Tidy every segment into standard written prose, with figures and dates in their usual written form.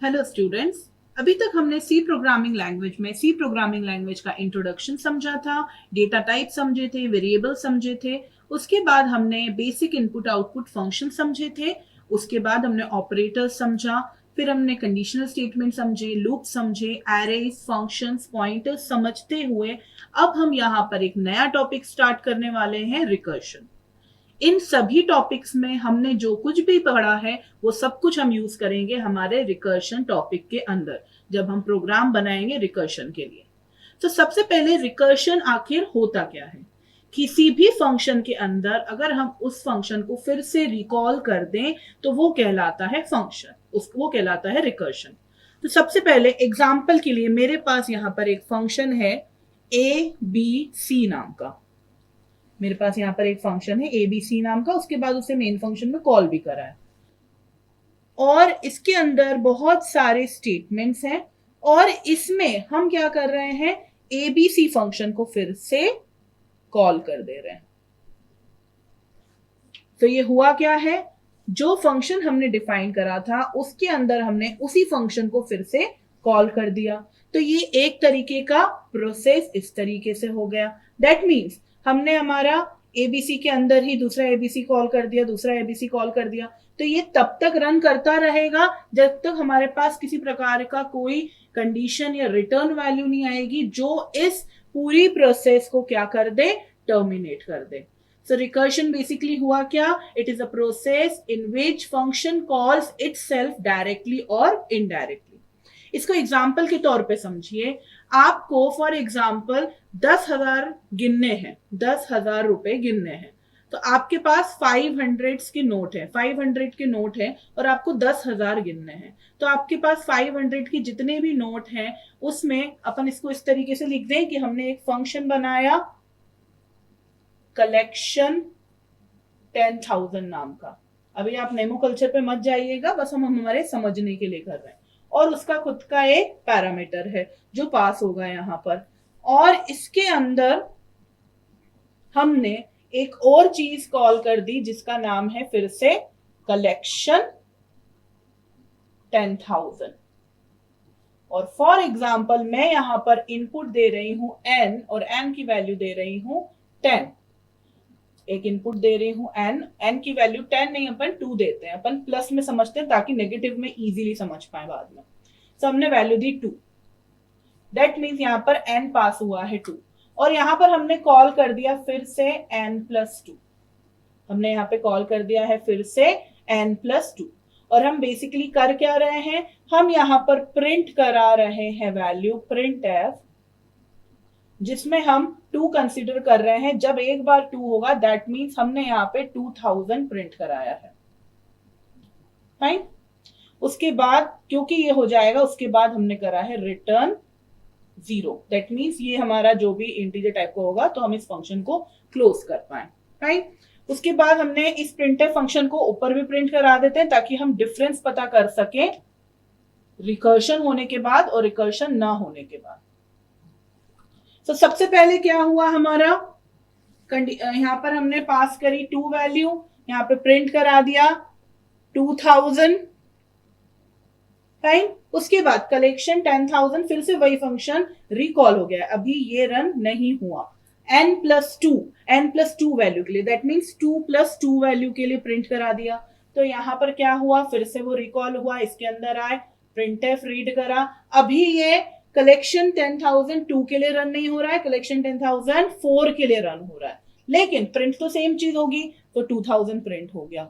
Hello students. अभी तक हमने सी प्रोग्रामिंग लैंग्वेज में सी प्रोग्रामिंग लैंग्वेज का इंट्रोडक्शन समझा था, डेटा टाइप समझे थे, वेरिएबल समझे थे। उसके बाद हमने बेसिक इनपुट आउटपुट फंक्शन समझे थे। उसके बाद हमने ऑपरेटर्स समझा, फिर हमने कंडीशनल स्टेटमेंट समझे, लूप समझे, एरेज, फंक्शंस, पॉइंटर्स समझते हुए अब हम यहाँ पर एक नया टॉपिक स्टार्ट करने वाले हैं, रिकर्शन। इन सभी टॉपिक्स में हमने जो कुछ भी पढ़ा है वो सब कुछ हम यूज करेंगे हमारे रिकर्शन टॉपिक के अंदर, जब हम प्रोग्राम बनाएंगे रिकर्शन के लिए। तो सबसे पहले रिकर्शन आखिर होता क्या है? किसी भी फंक्शन के अंदर अगर हम उस फंक्शन को फिर से रिकॉल कर दें तो वो कहलाता है फंक्शन, वो कहलाता है रिकर्शन। तो सबसे पहले एग्जाम्पल के लिए मेरे पास यहाँ पर एक फंक्शन है ABC नाम का। मेरे पास यहाँ पर एक फंक्शन है ABC नाम का, उसके बाद उसे मेन फंक्शन में कॉल भी करा है और इसके अंदर बहुत सारे स्टेटमेंट्स हैं और इसमें हम क्या कर रहे हैं, ABC फंक्शन को फिर से कॉल कर दे रहे हैं। तो ये हुआ क्या है, जो फंक्शन हमने डिफाइन करा था उसके अंदर हमने उसी फंक्शन को फिर से कॉल कर दिया। तो ये एक तरीके का प्रोसेस इस तरीके से हो गया। दैट मीन्स हमने हमारा ABC के अंदर ही दूसरा ABC कॉल कर दिया, दूसरा ABC कॉल कर दिया। तो ये तब तक रन करता रहेगा जब तक हमारे पास किसी प्रकार का कोई कंडीशन या रिटर्न वैल्यू नहीं आएगी जो इस पूरी प्रोसेस को क्या कर दे, टर्मिनेट कर दे। So recursion basically हुआ क्या? It is a process in which function calls itself directly or indirectly. इसको एग्जाम्पल के तौर पे समझिए। आपको फॉर एग्जाम्पल 10,000 गिनने हैं, 10,000 रुपए गिनने हैं। तो आपके पास 500 के नोट है, 500 के नोट है और आपको 10,000 गिनने हैं। तो आपके पास 500 के जितने भी नोट हैं उसमें अपन इसको इस तरीके से लिख दें कि हमने एक फंक्शन बनाया कलेक्शन 10,000 नाम का। अभी आप नेमो कल्चर पे मत जाइएगा, बस हम हमारे समझने के लिए कर रहे हैं। और उसका खुद का एक पैरामीटर है जो पास होगा यहाँ पर। और इसके अंदर हमने एक और चीज कॉल कर दी जिसका नाम है फिर से कलेक्शन 10,000। और फॉर एग्जाम्पल मैं यहां पर इनपुट दे रही हूं n और n की वैल्यू दे रही हूं 10। एक इनपुट दे रही हूं n की वैल्यू 10 नहीं, अपन 2 देते हैं, अपन प्लस में समझते हैं ताकि नेगेटिव में इजीली समझ पाए बाद में। तो हमने वैल्यू दी 2। दैट मीन्स यहाँ पर n पास हुआ है 2 और यहाँ पर हमने कॉल कर दिया फिर से n+2। हमने यहाँ पे कॉल कर दिया है फिर से n+2 और हम बेसिकली कर क्या रहे हैं, हम यहाँ पर प्रिंट करा रहे हैं वैल्यू printf, जिसमें हम 2 कंसीडर कर रहे हैं। जब एक बार 2 होगा दैट मीन्स हमने यहाँ पे 2000 प्रिंट कराया है। फाइन। उसके बाद क्योंकि ये हो जाएगा, उसके बाद हमने करा है रिटर्न 0। दैट मीन्स ये हमारा जो भी इंटीजर टाइप का होगा तो हम इस फंक्शन को क्लोज कर पाए। फाइन। उसके बाद हमने इस प्रिंटफ फंक्शन को ऊपर भी प्रिंट करा देते हैं ताकि हम डिफरेंस पता कर सके रिकर्शन होने के बाद और रिकर्शन ना होने के बाद। तो सबसे पहले क्या हुआ हमारा, यहां पर हमने पास करी 2 वैल्यू, यहां पे प्रिंट करा दिया 2000। फाइन। उसके बाद कलेक्शन 10,000, फिर से वही फंक्शन रिकॉल हो गया। अभी ये रन नहीं हुआ। n+2 वैल्यू के लिए, दैट मीन्स 2+2 वैल्यू के लिए प्रिंट करा दिया। तो यहां पर क्या हुआ, फिर से वो रिकॉल हुआ, इसके अंदर आए, प्रिंटफ रीड करा। अभी ये कलेक्शन 10,000 2 के लिए रन नहीं हो रहा है, कलेक्शन 10,000 4 के लिए रन हो रहा है, लेकिन प्रिंट तो सेम चीज होगी तो 2000 प्रिंट हो गया।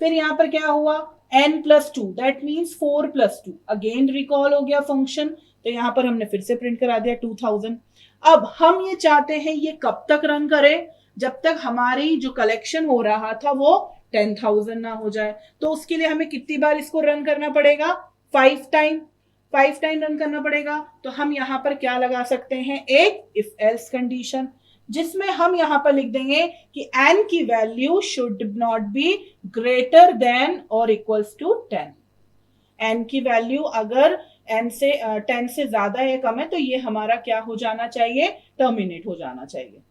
फिर यहां पर क्या हुआ, n+2 that means 4+2, again recall हो गया फंक्शन। तो यहां पर हमने फिर से प्रिंट करा दिया 2000। अब हम ये चाहते हैं ये कब तक रन करे, जब तक हमारी जो कलेक्शन हो रहा था वो 10,000 ना हो जाए। तो उसके लिए हमें कितनी बार इसको रन करना पड़ेगा, 5 टाइम रन करना पड़ेगा। तो हम यहां पर क्या लगा सकते हैं, एक इफ एल्स कंडीशन, जिसमें हम यहां पर लिख देंगे कि n की value should not be greater than और इक्वल्स टू 10। n की वैल्यू अगर n से 10 से ज्यादा या कम है तो ये हमारा क्या हो जाना चाहिए, टर्मिनेट हो जाना चाहिए।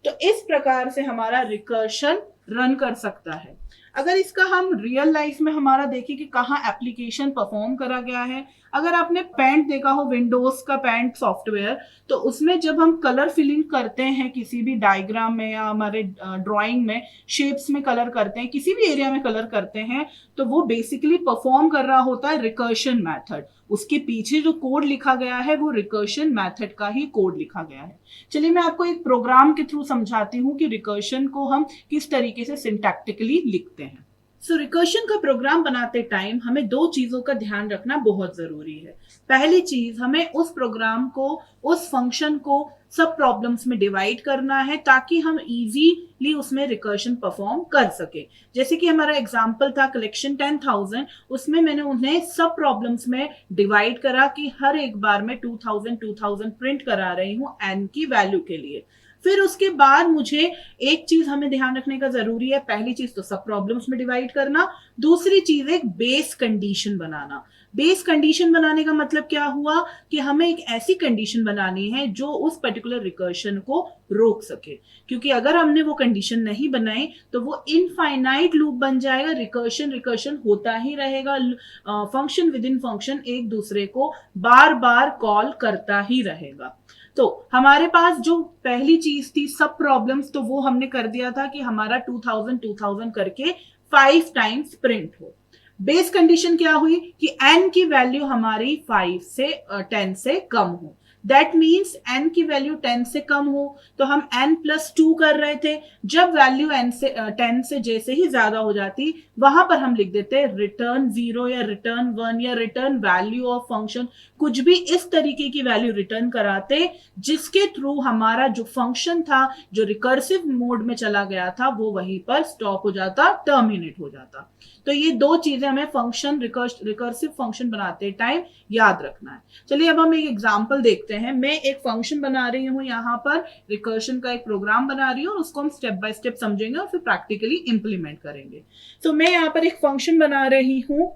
तो इस प्रकार से हमारा रिकर्शन रन कर सकता है। अगर इसका हम रियल लाइफ में हमारा देखें कि कहाँ एप्लीकेशन परफॉर्म करा गया है, अगर आपने पेंट देखा हो, विंडोज का पेंट सॉफ्टवेयर, तो उसमें जब हम कलर फिलिंग करते हैं किसी भी डायग्राम में या हमारे ड्राइंग में शेप्स में कलर करते हैं, किसी भी एरिया में कलर करते हैं, तो वो बेसिकली परफॉर्म कर रहा होता है रिकर्शन मैथड। उसके पीछे जो कोड लिखा गया है वो रिकर्शन मैथड का ही कोड लिखा गया है। चलिए मैं आपको एक प्रोग्राम के थ्रू समझाती हूँ कि रिकर्शन को हम किस तरीके से सिंटैक्टिकली लिखते हैं। सो रिकर्शन का प्रोग्राम बनाते टाइम हमें दो चीजों का ध्यान रखना बहुत जरूरी है। पहली चीज, हमें उस प्रोग्राम को, उस फंक्शन को सब प्रॉब्लम्स में डिवाइड करना है ताकि हम इजीली उसमें रिकर्शन परफॉर्म कर सके। जैसे कि हमारा एग्जांपल था कलेक्शन 10,000, उसमें मैंने उन्हें सब प्रॉब्लम्स में डिवाइड करा कि हर एक बार में 2000 प्रिंट करा रही हूँ एन की वैल्यू के लिए। फिर उसके बाद मुझे एक चीज हमें ध्यान रखने का जरूरी है, पहली चीज तो सब प्रॉब्लम्स में डिवाइड करना, दूसरी चीज एक बेस कंडीशन बनाना। बेस कंडीशन बनाने का मतलब क्या हुआ कि हमें एक ऐसी कंडीशन बनानी है जो उस पर्टिकुलर रिकर्शन को रोक सके, क्योंकि अगर हमने वो कंडीशन नहीं बनाई तो वो इनफाइनाइट लूप बन जाएगा, रिकर्शन रिकर्शन होता ही रहेगा, फंक्शन विद इन फंक्शन एक दूसरे को बार बार कॉल करता ही रहेगा। तो हमारे पास जो पहली चीज थी सब प्रॉब्लम्स, तो वो हमने कर दिया था कि हमारा 2000 करके 5 टाइम्स प्रिंट हो। बेस कंडीशन क्या हुई कि n की वैल्यू हमारी 5 से 10 से कम हो। दैट मीन्स n की वैल्यू 10 से कम हो तो हम n+2 कर रहे थे। जब वैल्यू n से 10 से जैसे ही ज्यादा हो जाती, वहां पर हम लिख देते रिटर्न 0 या रिटर्न 1 या रिटर्न वैल्यू ऑफ फंक्शन, कुछ भी इस तरीके की वैल्यू रिटर्न कराते जिसके थ्रू हमारा जो फंक्शन था, जो रिकर्सिव मोड में चला गया था, वो वहीं पर स्टॉप हो जाता, टर्मिनेट हो जाता। तो ये दो चीजें हमें फंक्शन रिकर्सिव फंक्शन बनाते टाइम याद रखना है। चलिए अब हम एक एग्जांपल देखते हैं। मैं एक फंक्शन बना रही हूं, यहाँ पर रिकर्शन का एक प्रोग्राम बना रही हूँ और उसको हम स्टेप बाय स्टेप समझेंगे और फिर प्रैक्टिकली इंप्लीमेंट करेंगे। तो मैं यहाँ पर एक फंक्शन बना रही हूं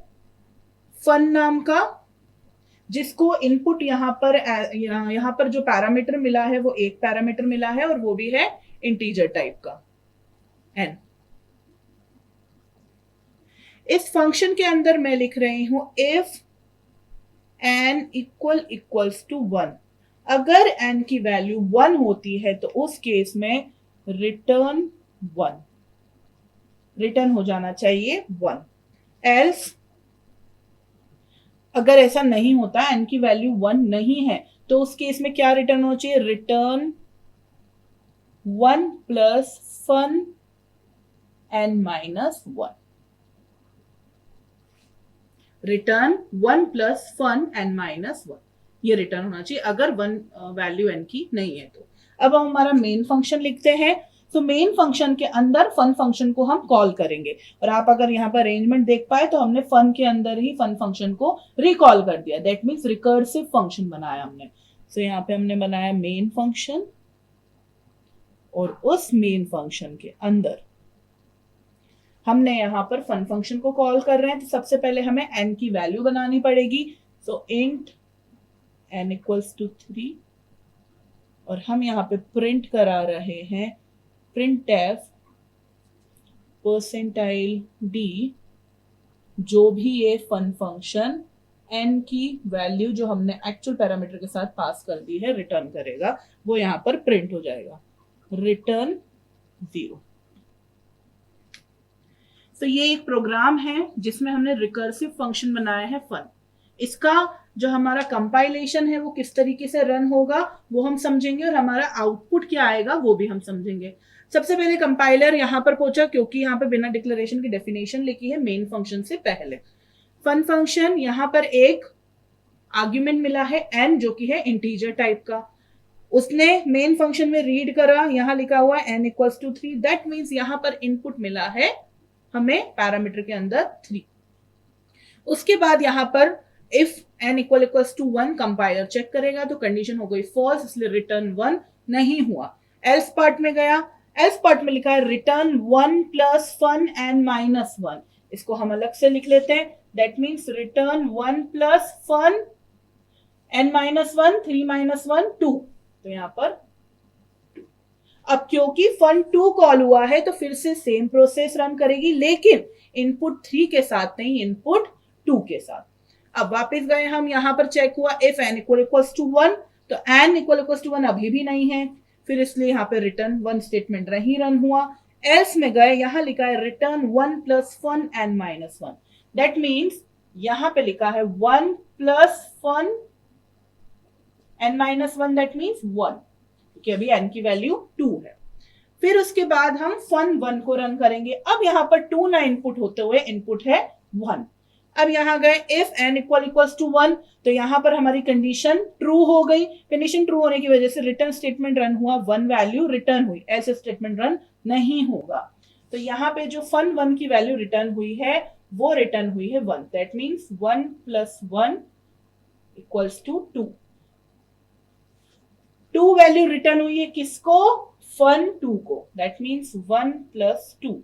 फन नाम का, जिसको इनपुट यहाँ पर जो पैरामीटर मिला है वो एक पैरामीटर मिला है और वो भी है इंटीजर टाइप का n। इस फंक्शन के अंदर मैं लिख रही हूं इफ n इक्वल्स टू 1। अगर n की वैल्यू 1 होती है तो उस केस में रिटर्न 1, रिटर्न हो जाना चाहिए 1। एल्स अगर ऐसा नहीं होता, n की वैल्यू 1 नहीं है, तो उस केस में क्या रिटर्न होना चाहिए? Return 1 plus fun n-1। Return 1 plus fun n-1, ये रिटर्न होना चाहिए अगर 1 वैल्यू n की नहीं है तो। अब हम हमारा मेन फंक्शन लिखते हैं। तो मेन फंक्शन के अंदर फन फंक्शन को हम कॉल करेंगे, और आप अगर यहाँ पर अरेंजमेंट देख पाए तो हमने फन के अंदर ही फन फंक्शन को रिकॉल कर दिया। दैट मीन्स रिकर्सिव फंक्शन बनाया हमने। तो यहाँ पे हमने बनाया मेन फंक्शन, और उस मेन फंक्शन के अंदर हमने यहाँ पर फन फंक्शन को कॉल कर रहे हैं। तो सबसे पहले हमें n की वैल्यू बनानी पड़ेगी। सो इंट n इक्वल्स टू 3, और हम यहाँ पे प्रिंट करा रहे हैं printf %d, जो भी ये फन फंक्शन n की वैल्यू जो हमने एक्चुअल पैरामीटर के साथ पास कर दी है रिटर्न करेगा, वो यहाँ पर प्रिंट हो जाएगा रिटर्न 0। तो ये एक प्रोग्राम है जिसमें हमने रिकर्सिव फंक्शन बनाया है फन। इसका जो हमारा कंपाइलेशन है वो किस तरीके से रन होगा वो हम समझेंगे, और हमारा आउटपुट क्या आएगा वो भी हम समझेंगे। सबसे पहले कंपाइलर यहाँ पर पहुंचा, क्योंकि यहाँ पर बिना डिक्लेरेशन की डेफिनेशन लिखी है मेन फंक्शन से पहले। फन फंक्शन यहाँ पर एक आर्ग्यूमेंट मिला है n, जो कि है इंटीजर टाइप का। उसने मेन फंक्शन में रीड करा, यहाँ लिखा हुआ है n equals to 3। That means यहाँ पर इनपुट मिला है हमें पैरामीटर के अंदर 3। उसके बाद यहाँ पर if n equals to 1 compiler check करेगा तो कंडीशन हो गई फॉल्स, इसलिए रिटर्न 1 नहीं हुआ। एल्स पार्ट में गया, एल्स पार्ट में लिखा है रिटर्न 1 प्लस फन n-1। इसको हम अलग से लिख लेते हैं। That means return 1 plus fun n-1, 3 - 1 2। तो यहाँ पर अब क्योंकि fun2 कॉल हुआ है तो फिर से सेम प्रोसेस रन करेगी, लेकिन इनपुट 3 के साथ नहीं, इनपुट 2 के साथ। अब वापस गए हम, यहां पर चेक हुआ इफ n इक्वल्स टू 1, तो n इक्वल्स टू 1 अभी भी नहीं है, फिर इसलिए यहाँ पे रिटर्न 1 स्टेटमेंट नहीं रन हुआ। एल्स में गए, यहां लिखा है return 1 plus fun n minus 1, that means यहां पे लिखा है 1 plus fun n minus 1, that means 1, क्योंकि अभी n की वैल्यू 2 है। फिर उसके बाद हम fun1 को रन करेंगे। अब यहां पर 2 ना इनपुट होते हुए इनपुट है 1। अब यहां गए इफ n इक्वल्स टू 1, तो यहां पर हमारी कंडीशन ट्रू हो गई। कंडीशन ट्रू होने की वजह से रिटर्न स्टेटमेंट रन हुआ, 1 वैल्यू रिटर्न हुई, ऐसे स्टेटमेंट रन नहीं होगा। तो यहां पे जो fun1 की वैल्यू रिटर्न हुई है वो रिटर्न हुई है 1, that means 1 plus 1 equals to 2। 2 value return हुई है किसको? fun2 को, that means 1 plus 2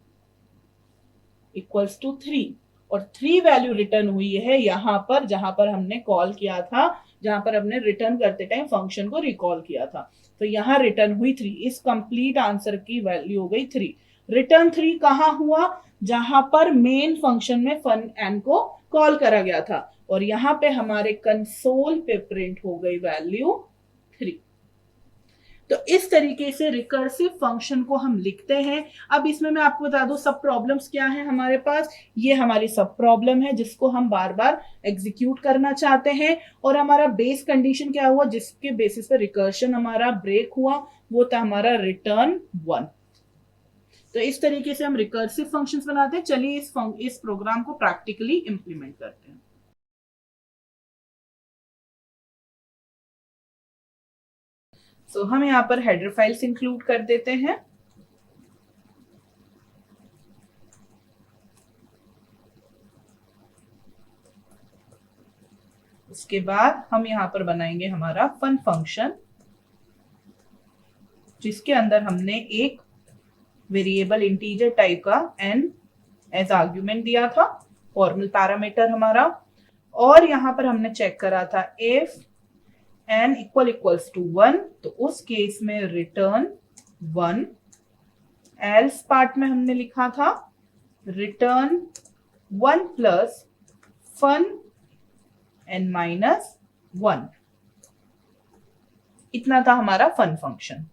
equals to 3। और 3 वैल्यू रिटर्न हुई है यहां पर, जहां पर हमने कॉल किया था, जहां पर हमने रिटर्न करते टाइम फंक्शन को रिकॉल किया था, तो यहां रिटर्न हुई 3। इस कंप्लीट आंसर की वैल्यू हो गई 3। रिटर्न 3 कहां हुआ? जहां पर मेन फंक्शन में फन n को कॉल करा गया था, और यहां पे हमारे कंसोल पे प्रिंट हो गई वैल्यू 3। तो इस तरीके से रिकर्सिव फंक्शन को हम लिखते हैं। अब इसमें मैं आपको बता दूं सब प्रॉब्लम्स क्या है हमारे पास। ये हमारी सब प्रॉब्लम है जिसको हम बार बार एग्जीक्यूट करना चाहते हैं, और हमारा बेस कंडीशन क्या हुआ जिसके बेसिस पे रिकर्शन हमारा ब्रेक हुआ, वो था हमारा रिटर्न 1। तो इस तरीके से हम रिकर्सिव फंक्शंस बनाते हैं। चलिए इस प्रोग्राम को प्रैक्टिकली इंप्लीमेंट करते हैं। सो हम यहाँ पर हेडर फाइल्स इंक्लूड कर देते हैं। उसके बाद हम यहाँ पर बनाएंगे हमारा फन फंक्शन, जिसके अंदर हमने एक वेरिएबल इंटीजर टाइप का n एज आर्ग्यूमेंट दिया था, फॉर्मल पैरामीटर हमारा। और यहां पर हमने चेक करा था इफ n इक्वल्स टू 1, तो उस केस में रिटर्न 1। एल्स पार्ट में हमने लिखा था return 1 plus fun n minus 1। इतना था हमारा फन फंक्शन।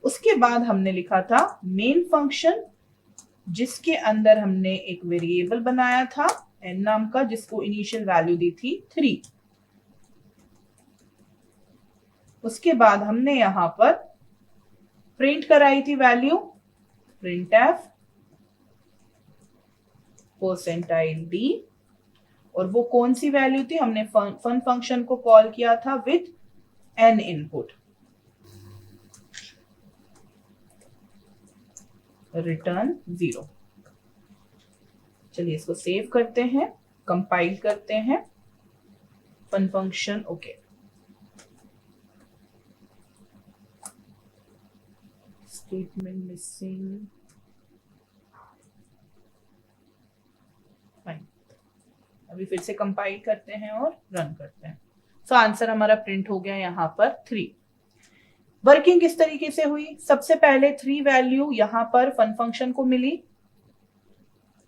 उसके बाद हमने लिखा था मेन फंक्शन, जिसके अंदर हमने एक वेरिएबल बनाया था n नाम का, जिसको इनिशियल वैल्यू दी थी 3। उसके बाद हमने यहां पर प्रिंट कराई थी वैल्यू printf %d, और वो कौन सी वैल्यू थी? हमने फन फंक्शन को कॉल किया था विथ n इनपुट, रिटर्न 0। चलिए इसको सेव करते हैं, कंपाइल करते हैं। Fun function okay. Statement missing, fine. अभी फिर से कंपाइल करते हैं और रन करते हैं। सो आंसर हमारा प्रिंट हो गया यहां पर 3। वर्किंग किस तरीके से हुई? सबसे पहले 3 वैल्यू यहां पर फन फंक्शन को मिली।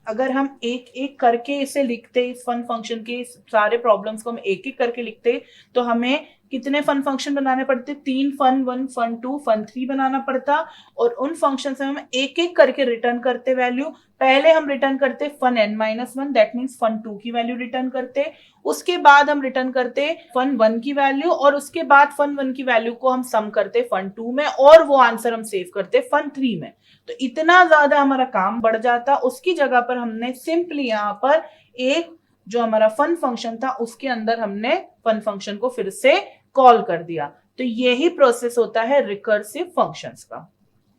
अगर हम एक एक करके इसे लिखते, इस फन फंक्शन के सारे प्रॉब्लम्स को हम एक एक करके लिखते, तो हमें कितने फन फंक्शन बनाने पड़ते? 3 fun1, fun2, fun3 बनाना पड़ता। और उन फंक्शन से हम एक एक करके रिटर्न करते वैल्यू। पहले हम रिटर्न करते fun n minus 1, that means fun2 की वैल्यू रिटर्न करते। उसके बाद हम रिटर्न करते fun1 की वैल्यू, और उसके बाद fun1 की वैल्यू को हम सम करते fun2 में, और वो आंसर हम सेव करते fun3 में। तो इतना ज्यादा हमारा काम बढ़ जाता। उसकी जगह पर हमने सिंपली यहाँ पर एक जो हमारा फन फंक्शन था उसके अंदर हमने फन फंक्शन को फिर से कॉल कर दिया। तो यही प्रोसेस होता है रिकर्सिव फंक्शंस का।